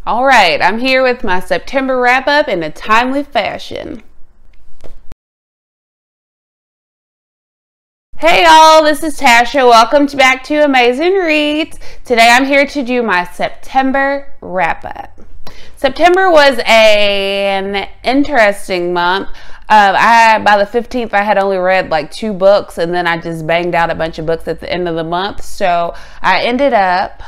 All right, I'm here with my September wrap-up in a timely fashion. Hey y'all, this is Tasha. Welcome back to Amazing Reads. Today I'm here to do my September wrap-up. September was an interesting month. By the 15th, I had only read like 2 books, and then I just banged out a bunch of books at the end of the month. So I ended up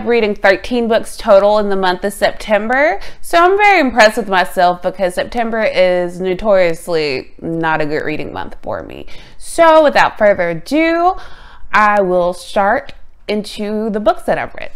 reading 13 books total in the month of September. So I'm very impressed with myself because September is notoriously not a good reading month for me. So without further ado, I will start into the books that I've read.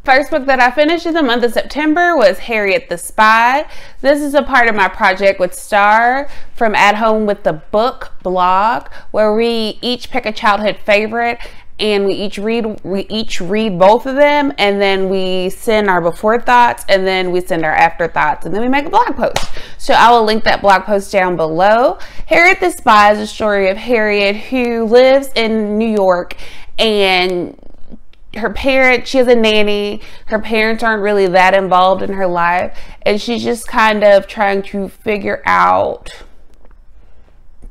First book that I finished in the month of September was Harriet the Spy. This is a part of my project with Star from At Home with the Book blog, where we each pick a childhood favorite and we each read both of them, and then we send our before thoughts, and then we send our after thoughts, and then we make a blog post. So I will link that blog post down below. Harriet the Spy is a story of Harriet who lives in New York, and she has a nanny. Her parents aren't really that involved in her life, and she's just kind of trying to figure out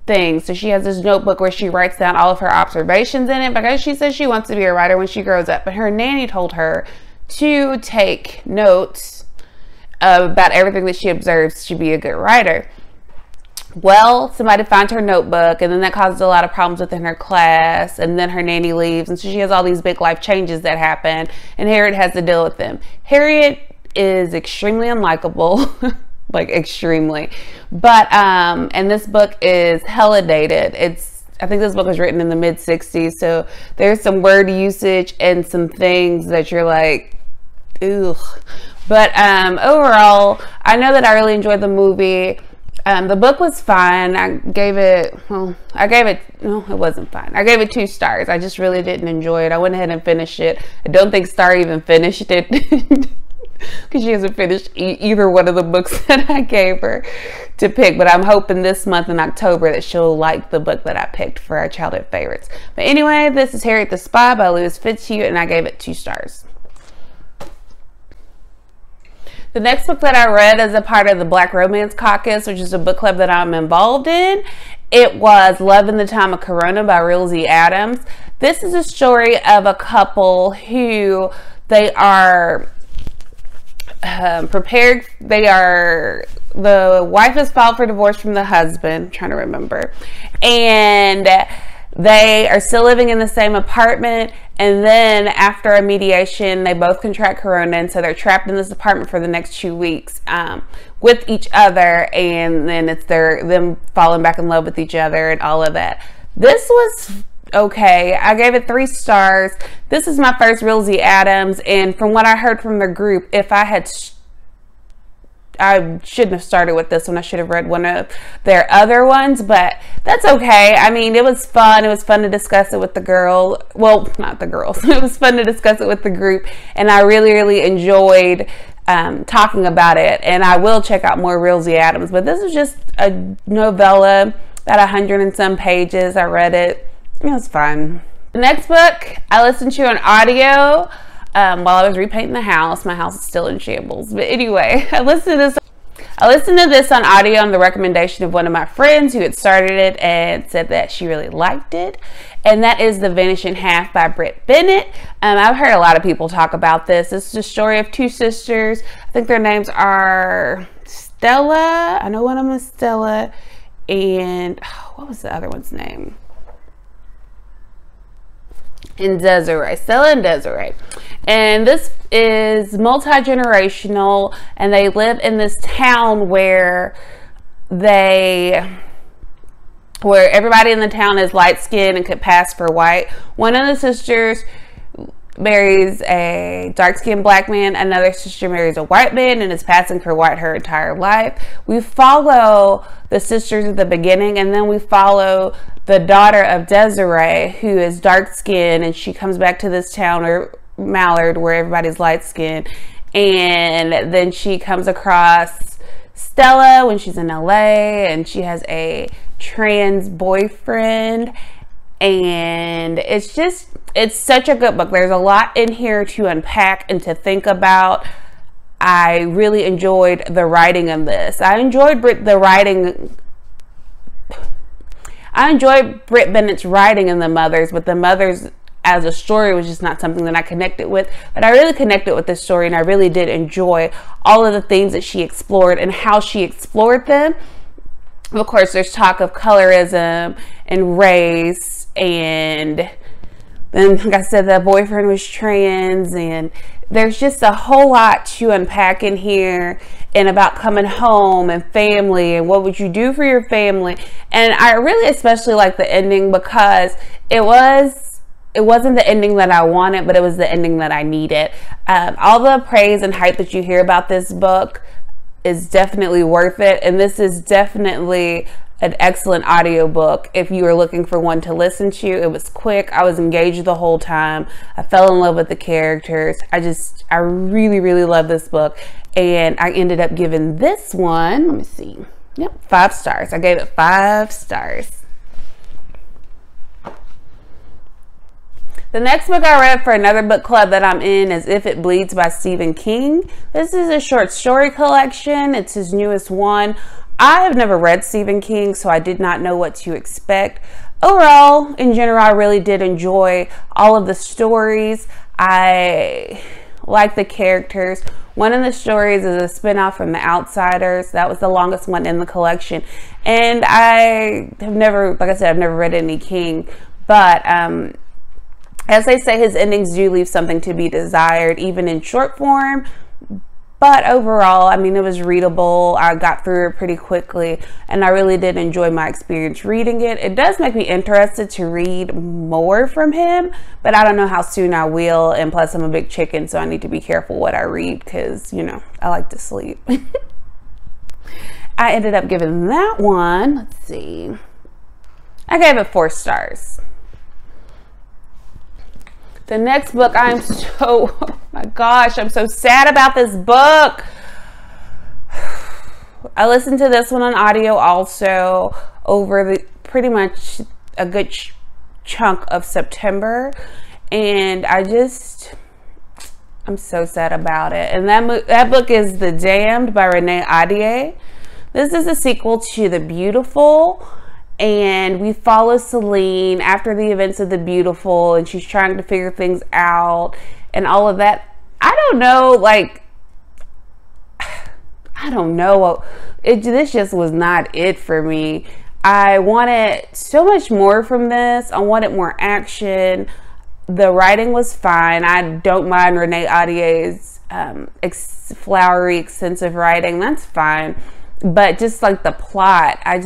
things. So she has this notebook where she writes down all of her observations in it because she says she wants to be a writer when she grows up, but her nanny told her to take notes about everything that she observes to be a good writer. Well, somebody finds her notebook, and then that causes a lot of problems within her class, and then her nanny leaves, and so she has all these big life changes that happen, and Harriet has to deal with them. Harriet is extremely unlikable. Like extremely, but and this book is hella dated. I think this book was written in the mid-60s, so there's some word usage and some things that you're like, ugh. But overall, I know that I really enjoyed the movie. The book was fine. It wasn't fine. I gave it 2 stars. I just really didn't enjoy it. I went ahead and finished it. I don't think Star even finished it. Because she hasn't finished either one of the books that I gave her to pick. But I'm hoping this month in October that she'll like the book that I picked for our childhood favorites. But anyway, this is Harriet the Spy by Louise Fitzhugh, and I gave it 2 stars. The next book that I read as a part of the Black Romance Caucus, which is a book club that I'm involved in, it was Love in the Time of Corona by Rilzy Adams. This is a story of a couple who they are the wife has filed for divorce from the husband, I'm trying to remember, and they are still living in the same apartment, and then after a mediation they both contract corona, and so they're trapped in this apartment for the next 2 weeks with each other, and then it's them falling back in love with each other and all of that. This was okay. I gave it 3 stars. This is my first Rilzy Adams, and from what I heard from the group, I shouldn't have started with this one. I should have read one of their other ones, but that's okay. I mean, it was fun. It was fun to discuss it with the girl. Well, not the girls. It was fun to discuss it with the group, and I really, really enjoyed talking about it, and I will check out more Rilzy Adams, but this is just a novella, about 100 and some pages. I read it. It was fun. The next book I listened to on audio while I was repainting the house. My house is still in shambles. But anyway, I listened to this on audio on the recommendation of one of my friends who had started it and said that she really liked it. And that is The Vanishing Half by Britt, Bennett. I've heard a lot of people talk about this. This is a story of 2 sisters. I think their names are Stella. I know one of them is Stella. And what was the other one's name? And Desiree, Stella and Desiree. And this is multi-generational, and they live in this town where everybody in the town is light-skinned and could pass for white. One of the sisters marries a dark-skinned black man. Another sister marries a white man and is passing for white her entire life. We follow the sisters at the beginning, and then we follow the daughter of Desiree, who is dark-skinned, and she comes back to this town, or Mallard, where everybody's light-skinned, and then she comes across Stella when she's in LA, and she has a trans boyfriend, and it's just, it's such a good book. There's a lot in here to unpack and to think about. I really enjoyed the writing of this. I enjoyed Britt Bennett's writing in The Mothers, but The Mothers as a story was just not something that I connected with. But I really connected with this story, and I really did enjoy all of the things that she explored and how she explored them. Of course, there's talk of colorism and race, and then, like I said, the boyfriend was trans, and there's just a whole lot to unpack in here, and about coming home and family and what would you do for your family. And I really especially like the ending because it wasn't the ending that I wanted, but it was the ending that I needed. All the praise and hype that you hear about this book is definitely worth it, and this is definitely an excellent audiobook if you were looking for one to listen to. It was quick. I was engaged the whole time. I fell in love with the characters. I really, really love this book. And I ended up giving this one, let me see. Yep, 5 stars. I gave it 5 stars. The next book I read for another book club that I'm in is If It Bleeds by Stephen King. This is a short story collection. It's his newest one. I have never read Stephen King, so I did not know what to expect. Overall, in general, I really did enjoy all of the stories. I like the characters. One of the stories is a spinoff from The Outsiders. That was the longest one in the collection. And I have never, like I said, I've never read any King. But as they say, his endings do leave something to be desired, even in short form. But overall, I mean, it was readable. I got through it pretty quickly, and I really did enjoy my experience reading it. It does make me interested to read more from him, but I don't know how soon I will. And plus, I'm a big chicken, so I need to be careful what I read because, you know, I like to sleep. I ended up giving that one, let's see, I gave it 4 stars. The next book, oh my gosh, I'm so sad about this book. I listened to this one on audio also over pretty much a good chunk of September. And I'm so sad about it. And that book is The Damned by Renee Ahdieh. This is a sequel to The Beautiful. And we follow Celine after the events of The Beautiful, and she's trying to figure things out and all of that. I don't know, like, I don't know. This just was not it for me. I wanted so much more from this. I wanted more action. The writing was fine. I don't mind Renee Ahdieh's flowery, extensive writing. That's fine. But just like the plot, I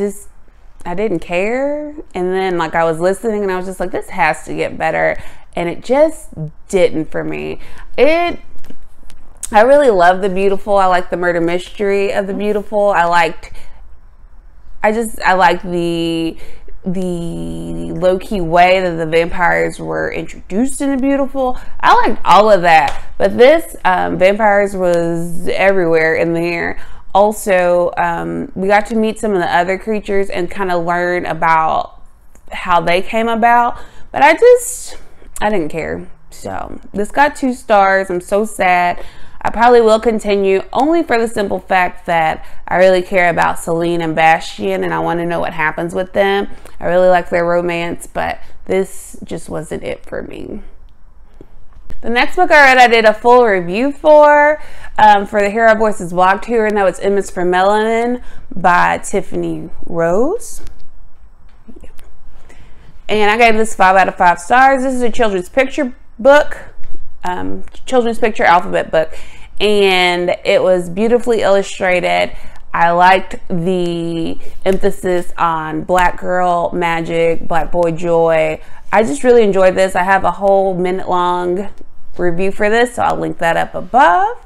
didn't care. And then like I was listening and I was just like, this has to get better. And it just didn't for me. I really love The Beautiful. I like the murder mystery of The Beautiful. I liked the low-key way that the vampires were introduced in The Beautiful. I liked all of that. But this, vampires was everywhere in there. Also, we got to meet some of the other creatures and kind of learn about how they came about. But I didn't care. So this got 2 stars. I'm so sad. I probably will continue only for the simple fact that I really care about Celine and Bastian and I want to know what happens with them. I really like their romance, but this just wasn't it for me. The next book I read, I did a full review for the Hero Voices blog tour, and that was Image for Melanin by Tiffany Rose. Yeah. And I gave this 5 out of 5 stars. This is a children's picture book, children's picture alphabet book, and it was beautifully illustrated. I liked the emphasis on black girl magic, black boy joy. I just really enjoyed this. I have a whole minute-long review for this, so I'll link that up above.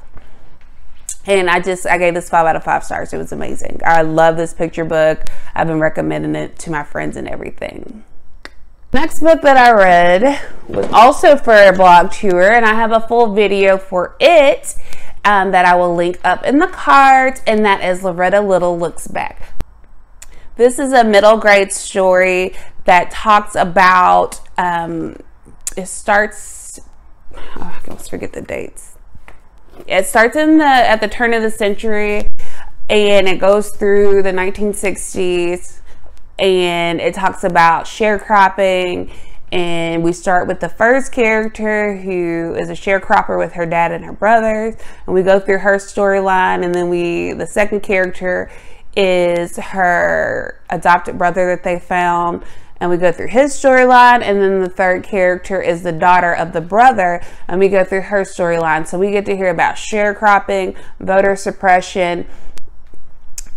And I gave this 5 out of 5 stars. It was amazing. I love this picture book. I've been recommending it to my friends and everything. Next book that I read was also for a blog tour, and I have a full video for it that I will link up in the cards, and that is Loretta Little Looks Back. This is a middle grade story that talks about it starts, oh, I almost forget the dates. It starts at the turn of the century, and it goes through the 1960s, and it talks about sharecropping. And we start with the first character, who is a sharecropper with her dad and her brothers, and we go through her storyline. And then the second character is her adopted brother that they found, and we go through his storyline. And then the third character is the daughter of the brother, and we go through her storyline. So we get to hear about sharecropping, voter suppression,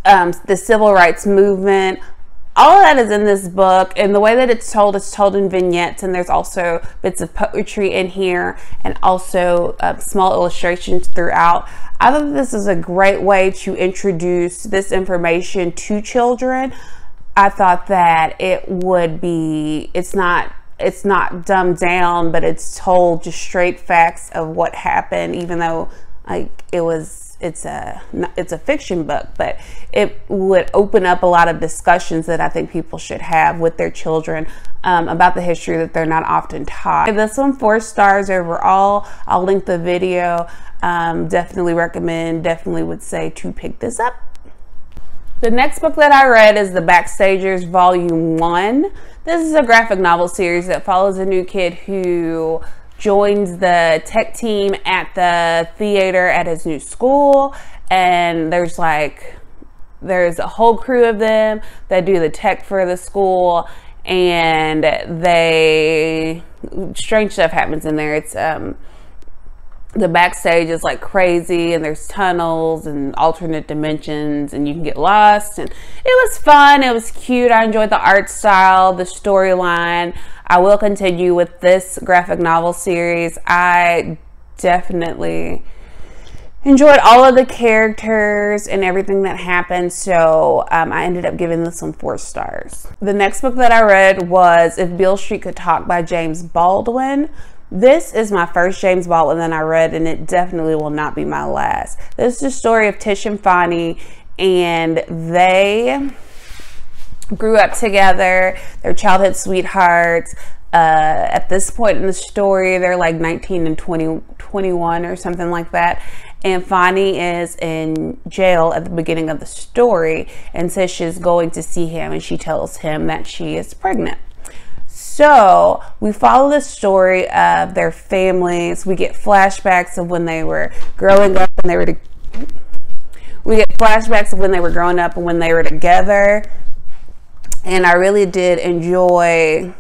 the civil rights movement. All of that is in this book, and the way that it's told in vignettes, and there's also bits of poetry in here, and also small illustrations throughout. I thought this is a great way to introduce this information to children. I thought that it would be, it's not dumbed down, but it's told just straight facts of what happened, even though like it's a fiction book, but it would open up a lot of discussions that I think people should have with their children about the history that they're not often taught. This one 4 stars overall. I'll link the video. Definitely recommend, definitely would say to pick this up. The next book that I read is The Backstagers Volume 1. This is a graphic novel series that follows a new kid who joins the tech team at the theater at his new school, and there's a whole crew of them that do the tech for the school, and strange stuff happens in there. It's the backstage is like crazy, and there's tunnels and alternate dimensions, and you can get lost, and it was fun. It was cute. I enjoyed the art style, the storyline. I will continue with this graphic novel series. I definitely enjoyed all of the characters and everything that happened, so I ended up giving this one 4 stars. The next book that I read was If Beale Street Could Talk by James Baldwin. This is my first James Baldwin that I read, and it definitely will not be my last. This is the story of Tish and Fonnie, and they grew up together. They're childhood sweethearts. At this point in the story, they're like 19 and 21 or something like that. And Fonnie is in jail at the beginning of the story, and Tish is going to see him, and she tells him that she is pregnant. So we follow the story of their families. We get flashbacks of when they were growing up, and we get flashbacks of when they were growing up and when they were together. And I really did enjoy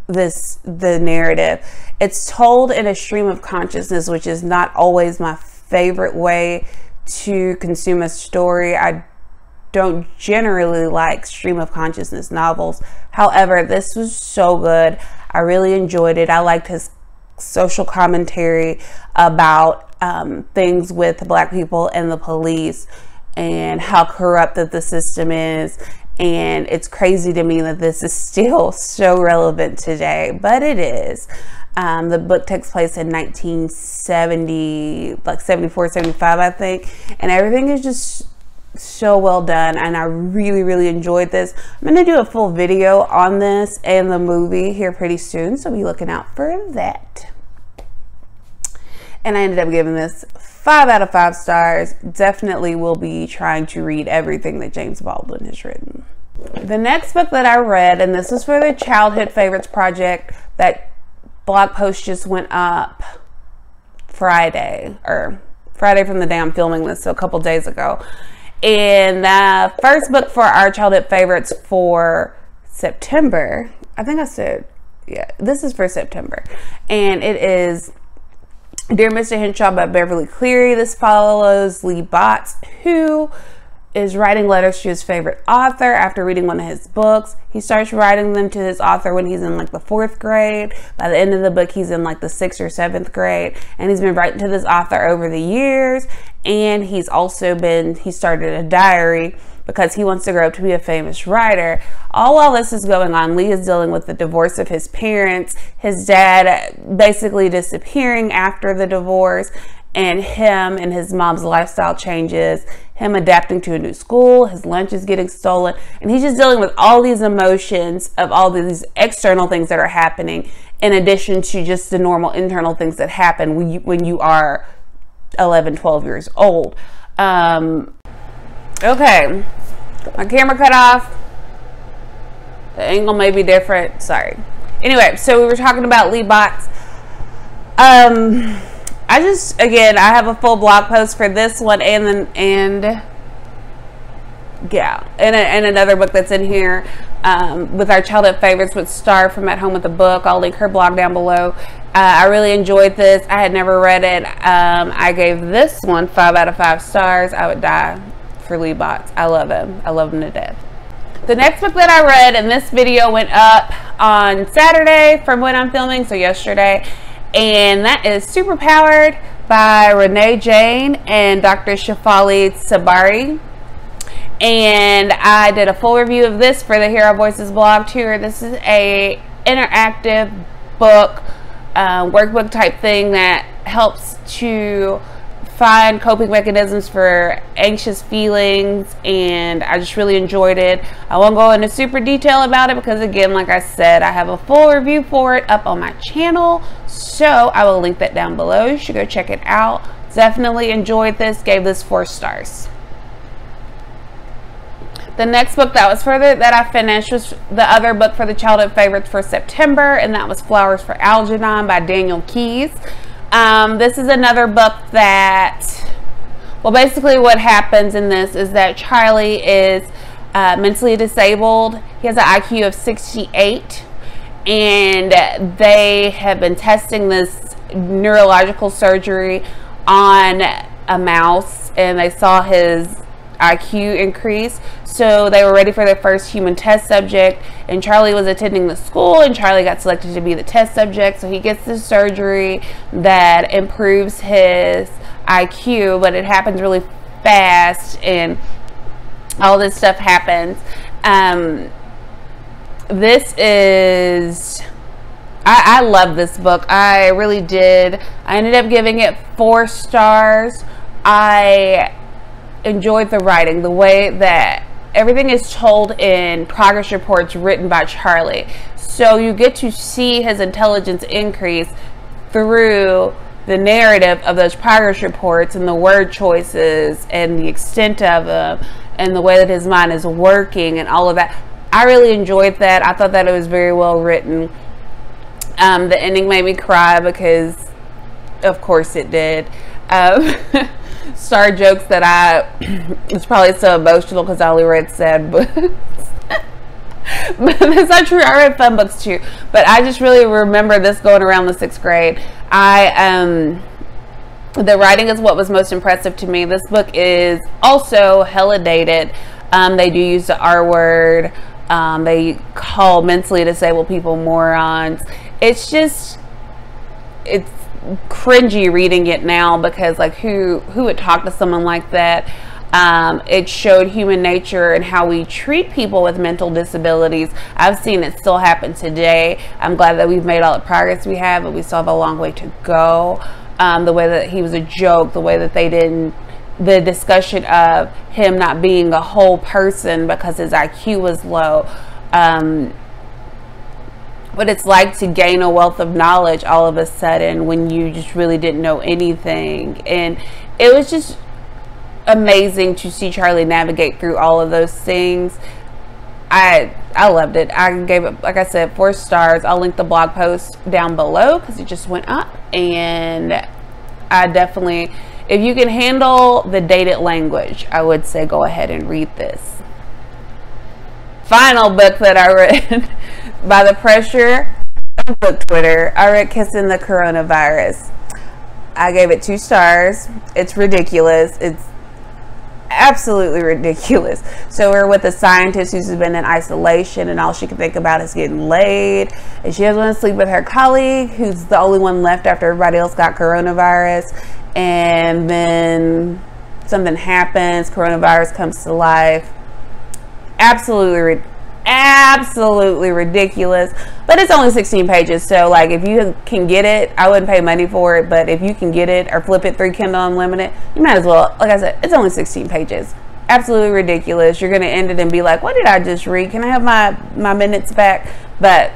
the narrative. It's told in a stream of consciousness, which is not always my favorite way to consume a story. I don't generally like stream of consciousness novels. However, this was so good. I really enjoyed it. I liked his social commentary about things with Black people and the police, and how corrupted the system is. And it's crazy to me that this is still so relevant today, but it is. The book takes place in 1970, like 74, 75, I think. And everything is just so well done, and I really, really enjoyed this. I'm going to do a full video on this and the movie here pretty soon, so be looking out for that. And I ended up giving this 5 out of 5 stars. Definitely will be trying to read everything that James Baldwin has written. The next book that I read, and this is for the Childhood Favorites Project, that blog post just went up Friday from the day I'm filming this, so a couple days ago. And the first book for our childhood favorites for September, I think I said, yeah, this is for September. And it is Dear Mr. Henshaw by Beverly Cleary. This follows Lee Botts, who is writing letters to his favorite author after reading one of his books. He starts writing them to his author when he's in like the 4th grade. By the end of the book, he's in like the 6th or 7th grade. And he's been writing to this author over the years. And he's also he started a diary because he wants to grow up to be a famous writer. All while this is going on, Lee is dealing with the divorce of his parents, his dad basically disappearing after the divorce, and him and his mom's lifestyle changes, him adapting to a new school, his lunch is getting stolen, and he's just dealing with all these emotions of all these external things that are happening. in addition to just the normal internal things that happen when you are 11, 12 years old. Okay, my camera cut off. The angle may be different. Sorry. Anyway, so we were talking about lead bots. I have a full blog post for this one and another book that's in here with our childhood favorites with Star from At Home with the Book. I'll link her blog down below. I really enjoyed this. I had never read it. I gave this one 5 out of 5 stars. I would die for lead bots. I love him. I love him to death. The next book that I read, and this video went up on Saturday from when I'm filming, so yesterday, and that is Superpowered by Renee, Jain, and Dr. Shefali Tsabari. And I did a full review of this for the Hero Voices blog tour. This is a interactive book, workbook type thing that helps to find coping mechanisms for anxious feelings, and I just really enjoyed it. I won't go into super detail about it because, again, like I said, I have a full review for it up on my channel, so I will link that down below. You should go check it out. Definitely enjoyed this. Gave this 4 stars. The next book that I finished was the other book for the childhood favorites for September, and that was Flowers for Algernon by Daniel Keyes. This is another book that, well, basically what happens in this is that Charlie is mentally disabled. He has an IQ of 68, and they have been testing this neurological surgery on a mouse, and they saw his IQ increase, so they were ready for their first human test subject, and Charlie was attending the school, and Charlie got selected to be the test subject. So he gets this surgery that improves his IQ, but it happens really fast, and all this stuff happens. I love this book. I really did. I ended up giving it 4 stars. I enjoyed the writing, the way that everything is told in progress reports written by Charlie. So you get to see his intelligence increase through the narrative of those progress reports and the word choices and the extent of them and the way that his mind is working and all of that. I really enjoyed that. I thought that it was very well written. The ending made me cry because, of course, it did. Star jokes that it's probably so emotional because I only read sad books. But that's not true. I read fun books too. But I just really remember this going around the 6th grade. The writing is what was most impressive to me. This book is also hella dated. They do use the R word. They call mentally disabled people morons. It's cringy reading it now because, like, who would talk to someone like that? It showed human nature and how we treat people with mental disabilities. I've seen it still happen today. I'm glad that we've made all the progress we have, but we still have a long way to go. The way that he was a joke, the way that they didn't, the discussion of him not being a whole person because his IQ was low. What it's like to gain a wealth of knowledge all of a sudden when you just really didn't know anything. And it was just amazing to see Charlie navigate through all of those things. I loved it. I gave it, like I said, 4 stars. I'll link the blog post down below because it just went up. And I definitely, if you can handle the dated language, I would say go ahead and read this. Final book that I read by the pressure of book Twitter, I read Kissing the Coronavirus. I gave it 2 stars. It's ridiculous. It's absolutely ridiculous. So we're with a scientist who's been in isolation and all she can think about is getting laid, and she doesn't want to sleep with her colleague who's the only one left after everybody else got coronavirus. And then something happens, coronavirus comes to life. Absolutely ridiculous, but it's only 16 pages, so like if you can get it, I wouldn't pay money for it, but if you can get it or flip it through Kindle Unlimited, you might as well. Like I said, it's only 16 pages. Absolutely ridiculous. You're gonna end it and be like, what did I just read? Can I have my minutes back? But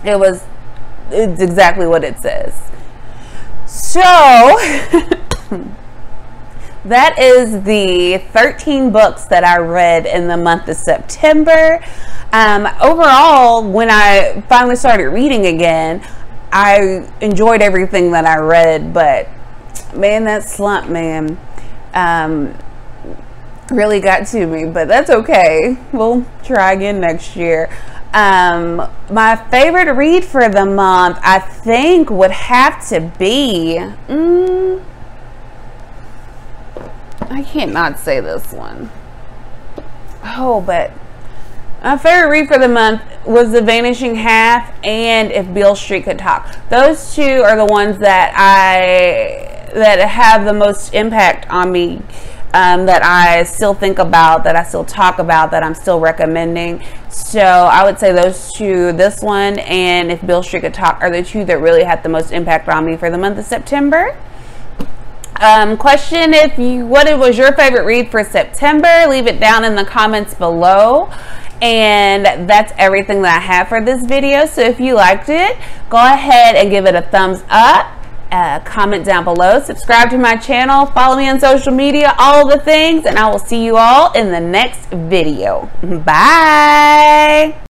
It's exactly what it says. So that is the 13 books that I read in the month of September. Overall, when I finally started reading again, I enjoyed everything that I read, but man, that slump, man, really got to me, but that's okay. We'll try again next year. My favorite read for the month, I think, would have to be, I can't not say this one. Oh, but my favorite read for the month was The Vanishing Half and If Beale Street Could Talk. Those two are the ones that have the most impact on me, that I still think about, that I still talk about, that I'm still recommending. So I would say those two, this one and If Beale Street Could Talk, are the two that really had the most impact on me for the month of September. Question, what was your favorite read for September? Leave it down in the comments below. And that's everything that I have for this video. So if you liked it, go ahead and give it a thumbs up. Comment down below, subscribe to my channel, follow me on social media, all the things, and I will see you all in the next video. Bye.